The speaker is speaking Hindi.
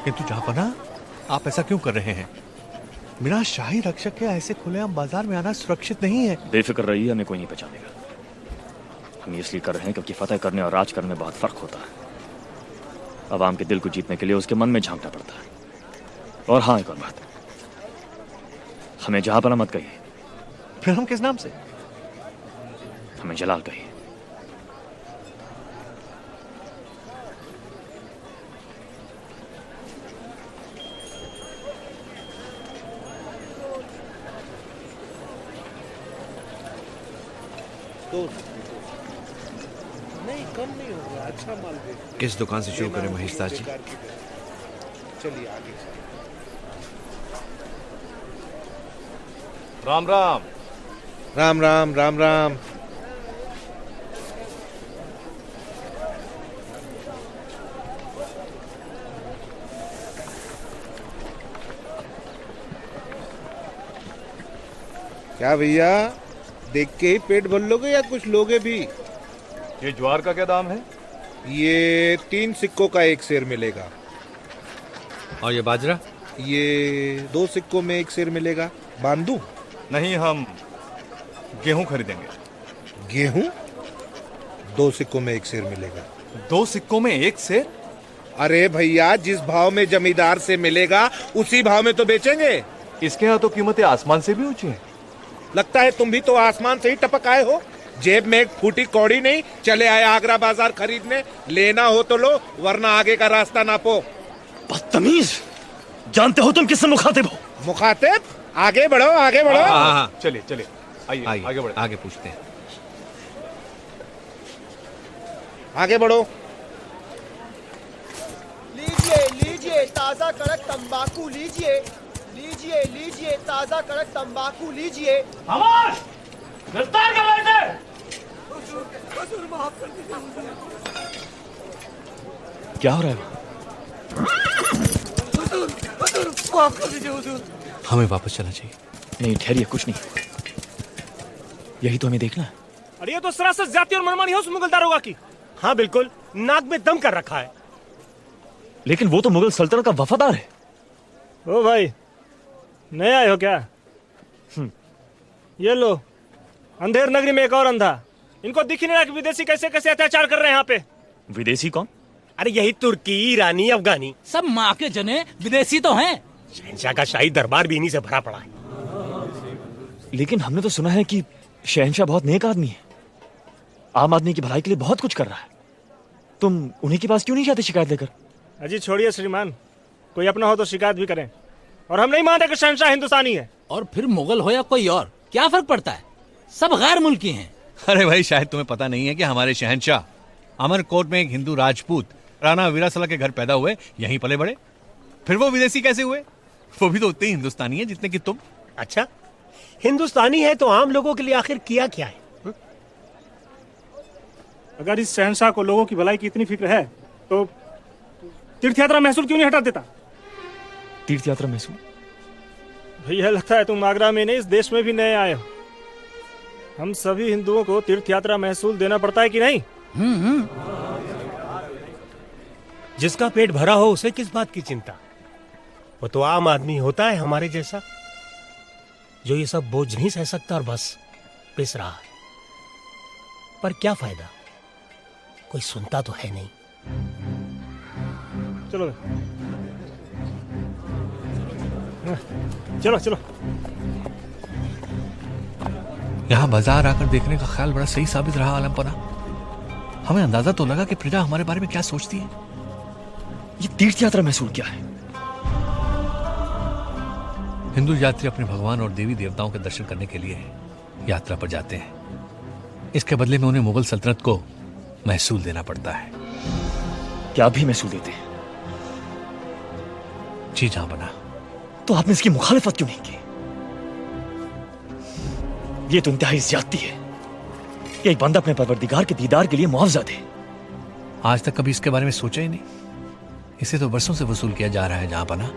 किंतु जहांपना, आप ऐसा क्यों कर रहे हैं? बिना शाही रक्षक के ऐसे खुलेआम बाजार में आना सुरक्षित नहीं है। बेफिक्र रहिए, हमें कोई नहीं पहचानेगा। हम इसलिए कर रहे हैं क्योंकि फतेह करने और राज करने में बहुत फर्क होता है। अवाम के दिल को जीतने के लिए उसके मन में झांकना पड़ता है। और हाँ, एक और बात, हमें जहांपना मत कहिए। फिर हम किस नाम से? हमें जलाल कहिए। नहीं, कम नहीं होगा, अच्छा माल बेचते हैं। किस दुकान से शुरू करें महेश दास जी? चलिए आगे। राम राम। राम राम राम राम। क्या भैया, देख के ही पेट भर लोगे या कुछ लोगे भी? ये ज्वार का क्या दाम है? ये 3 सिक्कों का 1 सेर मिलेगा। और ये बाजरा? ये 2 सिक्कों में 1 सेर मिलेगा। बांधू? नहीं, हम गेहूं खरीदेंगे। गेहूं 2 सिक्कों में 1 सेर मिलेगा। 2 सिक्कों में 1 सेर? अरे भैया, जिस भाव में जमींदार से मिलेगा उसी भाव में तो बेचेंगे। इसके यहाँ तो कीमतें आसमान से भी ऊंची हैं। लगता है तुम भी तो आसमान से ही टपक आए हो। जेब में एक फूटी कौड़ी नहीं, चले आए आगरा बाजार खरीदने। लेना हो तो लो, वरना आगे का रास्ता नापो। बदतमीज, जानते हो तुम किससे मुखातिब हो? मुखातिब? आगे बढ़ो, आगे बढ़ो। हाँ, चलिए चलिए, आइए आगे बढ़े। आगे पूछते हैं। आगे बढ़ो। लीजिए लीजिए ताजा कड़क तंबाकू लीजिए, लीजिए लीजिए ताजा कड़क तंबाकू लीजिए। गिरफ्तार कर रहे थे। क्या हो रहा है? माफ कर दीजिए हुजूर। हमें वापस चलना चाहिए। नहीं, ठहरिए, कुछ नहीं, यही तो हमें देखना है। अरे ये तो सरासर जाति और मनमानी है उस मुगल दारोगा की। हाँ बिल्कुल, नाक में दम कर रखा है। लेकिन वो तो मुगल सल्तनत का वफादार है। ओ भाई, नए आए हो क्या? ये लो, अंधेर नगरी में एक और अंधा। इनको दिख ही नहीं रहा कि विदेशी कैसे कैसे अत्याचार कर रहे हैं यहाँ पे। विदेशी कौन? अरे यही तुर्की, ईरानी, अफगानी, सब माँ के जने विदेशी तो हैं। शहंशाह का शाही दरबार भी इन्हीं से भरा पड़ा है। लेकिन हमने तो सुना है कि शहंशाह बहुत नेक आदमी है, आम आदमी की भलाई के लिए बहुत कुछ कर रहा है। तुम उन्हीं के पास क्यों नहीं जाते शिकायत लेकर? अजी छोड़िए श्रीमान, कोई अपना हो तो शिकायत भी करें। और हम नहीं मानते कि शहंशाह हिंदुस्तानी है। और फिर मुगल हो या कोई और, क्या फर्क पड़ता है? सब गैर मुल्की हैं। अरे भाई, शायद तुम्हें पता नहीं है कि हमारे शहंशाह अमरकोट में एक हिंदू राजपूत राणा वीरासला के घर पैदा हुए, यहीं पले बड़े। फिर वो विदेशी कैसे हुए? वो भी तो उतने ही हिंदुस्तानी है जितने कि तुम। अच्छा, हिंदुस्तानी है तो आम लोगों के लिए आखिर किया क्या है? अगर इस शहंशाह को लोगों की भलाई की इतनी फिक्र है तो तीर्थ यात्रा महसूल क्यों नहीं हटा देता? तीर्थ यात्रा महसूल? भैया लगता है तुम आगरा में नहीं, इस देश में भी नए आए हो। हम सभी हिंदुओं को तीर्थ यात्रा महसूल देना पड़ता है कि नहीं? जिसका पेट भरा हो उसे किस बात की चिंता? वो तो आम आदमी होता है हमारे जैसा, जो ये सब बोझ नहीं सह सकता और बस पिस रहा है। पर क्या फायदा, कोई सुनता तो है नहीं। चलो चलो चलो। यहाँ बाजार आकर देखने का ख्याल बड़ा सही साबित रहा आलमपना। हमें अंदाजा तो लगा कि प्रजा हमारे बारे में क्या सोचती है। ये तीर्थ यात्रा महसूल क्या है? हिंदू यात्री अपने भगवान और देवी देवताओं के दर्शन करने के लिए यात्रा पर जाते हैं। इसके बदले में उन्हें मुगल सल्तनत को महसूल देना पड़ता है। क्या भी महसूल देते हैं? जी जहां बना। तो आपने इसकी मुखालिफत क्यों नहीं की? ये तो इंतहाई ज्यादती है कि एक बंदा अपने परवरदिगार के दीदार के लिए मुआवजा दे। आज तक कभी इसके बारे में सोचा ही नहीं। इसे तो बरसों से वसूल किया जा रहा है जहां बना।